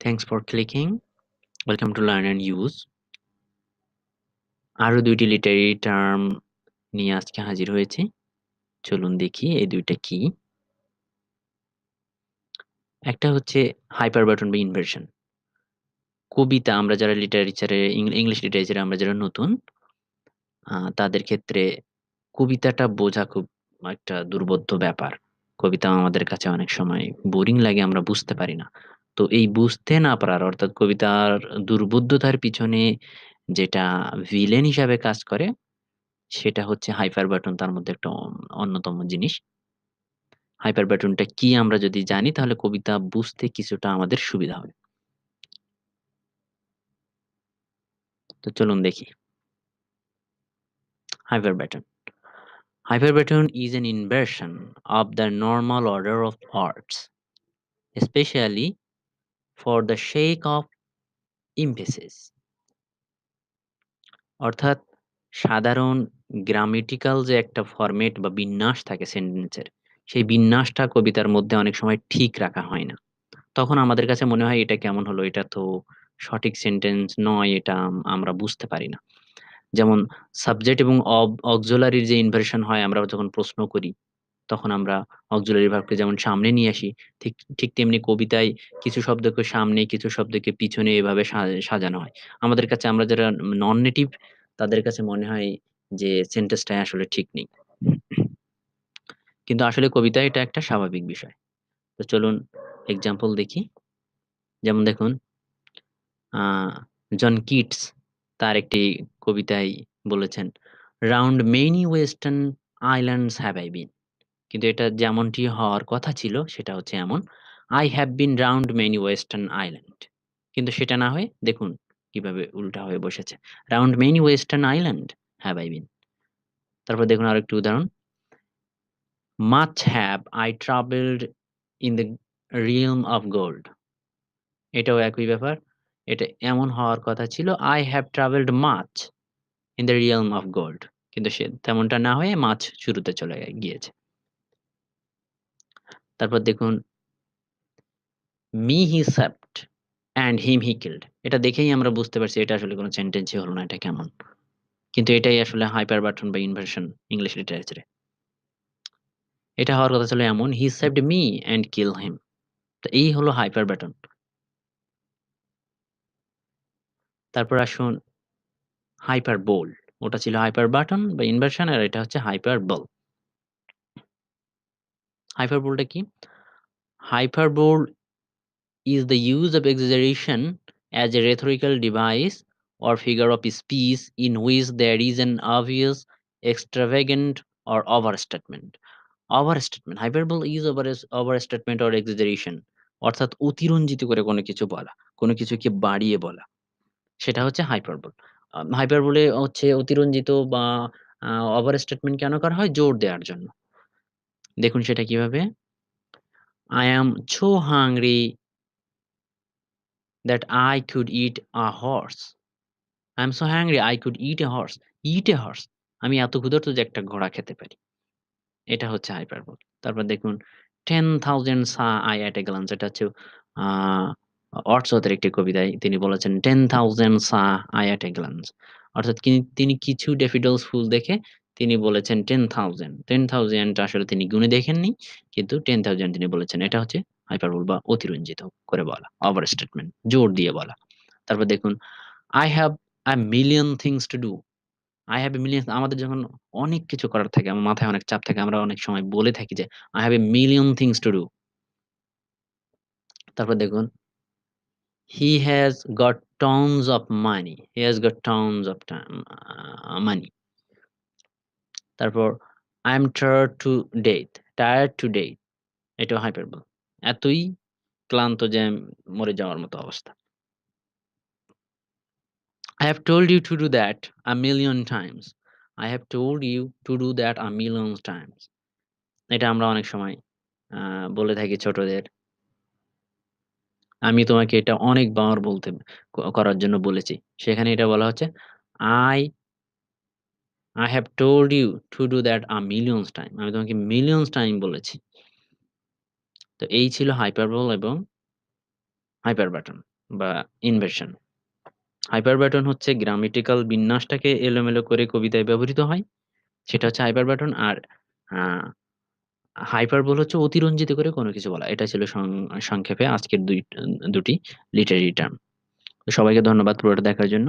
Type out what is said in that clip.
Thanks for clicking. Welcome to Learn and Use. আরো দুইটি literary term নিয়ে আজকে হাজির হয়েছি। চলুন দেখি এই দুইটা কি। একটা হচ্ছে হাইপারবাটন বা ইনভার্সন। কবিতা আমরা যারা লিটারেচারে ইংলিশ লিটারেচারে আমরা যারা নতুন তাদের ক্ষেত্রে কবিতাটা বোঝা খুব একটা দুর্বোধ্য ব্যাপার। কবিতা আমাদের কাছে অনেক সময় বোরিং লাগে, আমরা বুঝতে পারি না। তো এই বুঝতে না পারার অর্থাৎ কবিতার দুর্বোধ্যতার পিছনে যেটা ভিলেন হিসাবে কাজ করে সেটা হচ্ছে হাইপারবাটন, তার মধ্যে একটা অন্যতম জিনিস। হাইপারবাটনটা কি আমরা যদি জানি তাহলে কবিতা বুঝতে কিছুটা আমাদের সুবিধা হবে। তো চলুন দেখি। Hyperbaton. Hyperbaton is an inversion of the normal order of words, especially for the sake of emphasis. অর্থাৎ সাধারণ গ্রামেটিক্যাল যে একটা ফরম্যাট বা বিন্যাস থাকে সেন্টেন্সের, সেই বিন্যাসটা কবিতার মধ্যে অনেক সময় ঠিক রাখা হয় না। তখন আমাদের কাছে মনে হয় এটা কেমন হলো, এটা তো সঠিক সেন্টেন্স নয়, এটা আমরা বুঝতে পারি না। যেমন সাবজেক্ট এবং অক্সিলারির যে ইনভার্সন হয় আমরা যখন প্রশ্ন করি তখন আমরা অক্সিলারি ভার্বকে যেমন সামনে নিয়ে আসি, ঠিক ঠিক তেমনি কবিতায় কিছু শব্দকে সামনে কিছু শব্দকে পিছনে এভাবে সাজানো হয়। আমাদের কাছে আমরা যারা নন নেটিভ তাদের কাছে মনে হয় যে সেন্টেন্সটাই আসলে ঠিক নেই। কিন্তু আসলে কবিতায় এটা একটা স্বাভাবিক বিষয়। তো চলুন এক্সাম্পল দেখি। যেমন দেখুন জন কিটস তার একটি কবিতায় বলেছেন, round many western islands have I been. কিন্তু এটা যেমনটি হওয়ার কথা ছিল সেটা হচ্ছে এমন, I have been round many western island. কিন্তু সেটা না হয়ে দেখুন কিভাবে উল্টা হয়ে বসেছে, round many western island have I been. তারপর দেখুন আরেকটি উদাহরণ, much have I travelled in the realm of gold. এটাও একই ব্যাপার, এটা এমন হওয়ার কথা ছিল, I have travelled much in the realm of gold. কিন্তু সে তেমনটা না হয়ে মাছ শুরুতে চলে গিয়েছে। তারপর দেখুন, me he Sept and him he killed. এটা দেখেই আমরা বুঝতে পারছি এটা আসলে কোনো সেন্টেন্সই হলো না, এটা কেমন। কিন্তু এটাই আসলে হাইপার বাটন বা ইনভার্সন ইংলিশ লিটারেচারে। এটা হওয়ার কথা ছিল এমন, he saved me and kill him. তো এই হলো হাইপার বাটন। তারপর আসুন হাইপার বোল। ওটা ছিল হাইপার বাটন বা ইনভার্সন, আর এটা হচ্ছে হাইপার বল। হাইপার বোলটা কি? Hyperbole is the use of exaggeration as a rhetorical device or figure of speech in which there is an obvious, extravagant, or overstatement. Overstatement. Hyperbole is overstatement or exaggeration. অর্থাৎ অতিরঞ্জিত করে কোনো কিছু বলা, কোনো কিছুকে বাড়িয়ে বলা, সেটা হচ্ছে হাইপারবোল। হাইপারবোলে হচ্ছে অতিরঞ্জিত বা ওভারস্টেটমেন্ট কেন করা হয়? জোর দেওয়ার জন্য। দেখুন সেটা কিভাবে? I am so hungry that I could eat a horse. I am so hungry I could eat a horse. Eat a horse. আমি এত ক্ষুধার্ত যে একটা ঘোড়া খেতে পারি। এটা হচ্ছে হাইপারবোল। তারপর দেখুন 10,000 saw I at a glance, এটা হচ্ছে আ ওয়াটসওয়ার্থের একটি কবিতায় তিনি বলেছেন 10,000 saw I at a glance। অর্থাৎ তিনি কিছু ড্যাফোডিলস ফুল দেখে তিনি বলেছেন 10,000। 10,000 টা আসলে তিনি গুণে দেখেননি। কিন্তু 10,000 তিনি বলেছেন। এটা হচ্ছে হাইপারবোল বা অতিরঞ্জিত করে বলা। ওভার স্টেটমেন্ট, জোর দিয়ে বলা। তারপর দেখুন I have a million things to do. I have a million, আমাদের যখন অনেক কিছু করার থাকে, আমার মাথায় অনেক চাপ থাকে, আমরা অনেক সময় বলে থাকি যে I have a million things to do. তারপর দেখুন he has got tons of money. He has got tons of time, money. তারপর I am tired to death. Tired to death. এটাও hyperbole. এতই ক্লান্ত যে মরে যাওয়ার মতো অবস্থা। I have told you to do that a million times. I have told you to do that a million times. এটা আমরা অনেক সময় আ বলে থাকি ছোটদের। আমি তোমাকে এটা অনেকবার বলতে করার জন্য বলেছি। সেখানে এটা বলা হচ্ছে I I have told you to do that a millions time. আমি তোমাকে millions time বলেছি। তো এই ছিল hyperbole এবং হাইপারবাটন বা ইনভার্সন। হাইপারবাটন হচ্ছে গ্রামেটিক্যাল বিন্যাসটাকে এলোমেলো করে কবিতায় ব্যবহৃত হয়। সেটা হচ্ছে হাইপারবাটন। আর আ হাইপারবোল হচ্ছে অতিরঞ্জিত করে কোনো কিছু বলা। এটা ছিল সংক্ষেপে আজকের ২ টি লিটারেরি টার্ম। তো সবাইকে ধন্যবাদ পুরোটা দেখার জন্য।